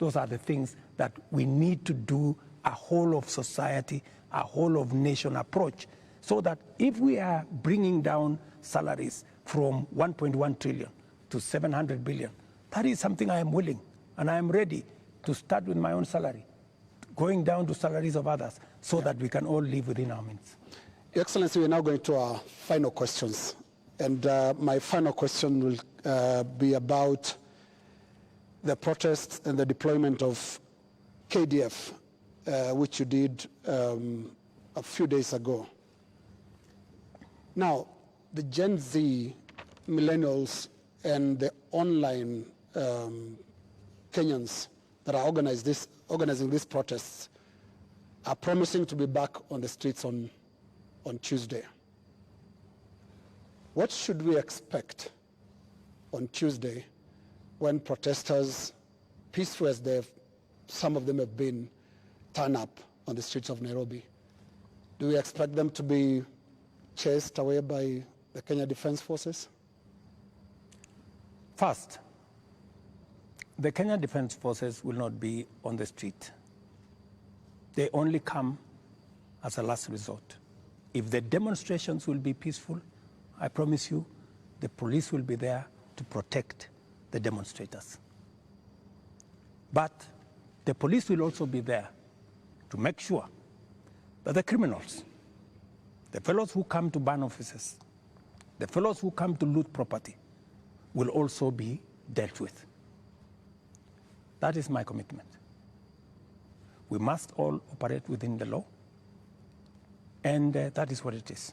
Those are the things that we need to do, a whole of society, a whole of nation approach, so that if we are bringing down salaries from 1.1 trillion to 700 billion, that is something I am willing and I am ready to start with my own salary, going down to salaries of others, so that we can all live within our means. Your Excellency, we're now going to our final questions. And my final question will be about the protests and the deployment of KDF, which you did a few days ago. Now, the Gen Z, millennials, and the online Kenyans that are organizing these protests are promising to be back on the streets on Tuesday. What should we expect on Tuesday when protesters, peaceful as some of them have been, turn up on the streets of Nairobi? Do we expect them to be chased away by the Kenya Defense Forces? First, the Kenya Defense Forces will not be on the street. They only come as a last resort. If the demonstrations will be peaceful, I promise you, the police will be there to protect the demonstrators. But the police will also be there to make sure that the criminals, the fellows who come to burn offices, the fellows who come to loot property, will also be dealt with. That is my commitment. We must all operate within the law, and that is what it is.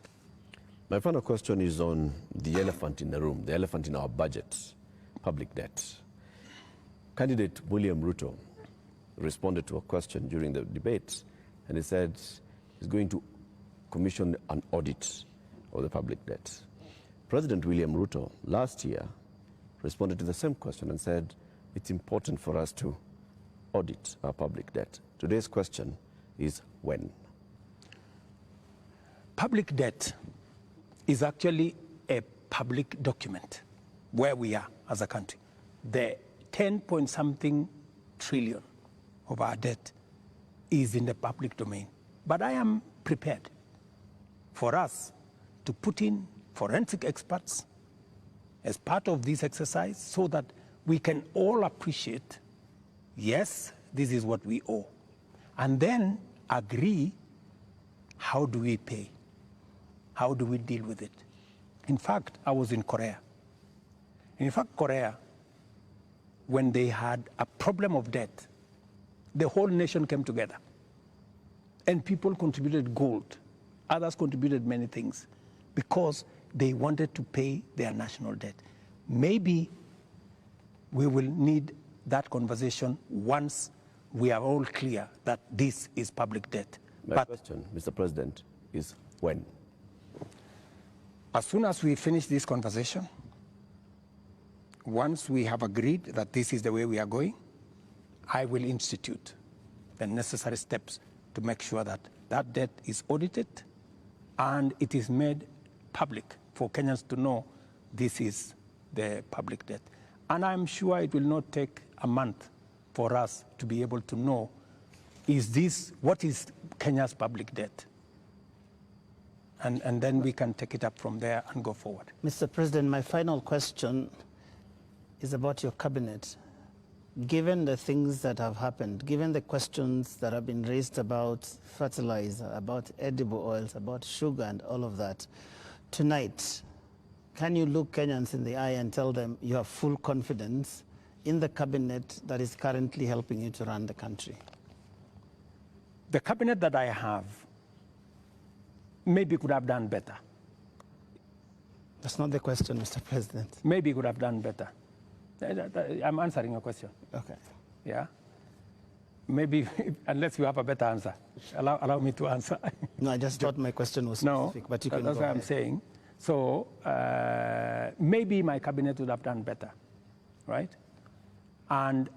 My final question is on the elephant in the room, the elephant in our budget, public debt. Candidate William Ruto responded to a question during the debate, and he said he's going to commission an audit of the public debt. President William Ruto last year responded to the same question and said it's important for us to audit our public debt. Today's question is when? Public debt is actually a public document where we are as a country. The 10-point-something trillion of our debt is in the public domain. But I am prepared for us to put in forensic experts as part of this exercise so that we can all appreciate, yes, this is what we owe, and then agree, how do we pay? How do we deal with it? In fact, I was in Korea. In fact, Korea, when they had a problem of debt, the whole nation came together. And people contributed gold. Others contributed many things because they wanted to pay their national debt. Maybe we will need that conversation once we are all clear that this is public debt. My question, Mr. President, is when? As soon as we finish this conversation, once we have agreed that this is the way we are going, I will institute the necessary steps to make sure that that debt is audited and it is made public for Kenyans to know this is the public debt. And I'm sure it will not take a month for us to be able to know, what is Kenya's public debt? And then we can take it up from there and go forward. Mr. President, my final question is about your cabinet. Given the things that have happened, given the questions that have been raised about fertilizer, about edible oils, about sugar and all of that, tonight, can you look Kenyans in the eye and tell them you have full confidence in the cabinet that is currently helping you to run the country? The cabinet that I have maybe could have done better. That's not the question, Mr. President. Maybe could have done better. I'm answering your question. Okay. Yeah? Maybe, unless you have a better answer, allow me to answer. No, I just thought my question was specific, no, but you can that's go what ahead. I'm saying. So maybe my cabinet would have done better, right? And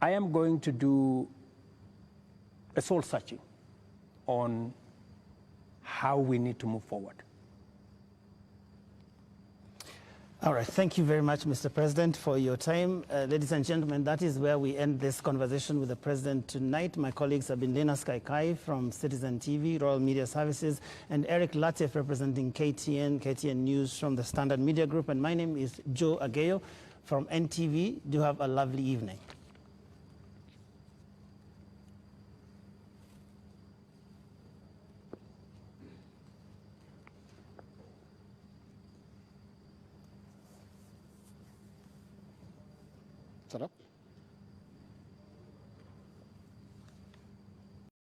I am going to do a soul searching on how we need to move forward. All right, thank you very much, Mr. President, for your time. Ladies and gentlemen, that is where we end this conversation with the President tonight. My colleagues have been Lena Skaikai from Citizen TV, Royal Media Services, and Eric Latif representing KTN News from the Standard Media Group. And my name is Joe Ageyo from NTV. Do have a lovely evening. Set up.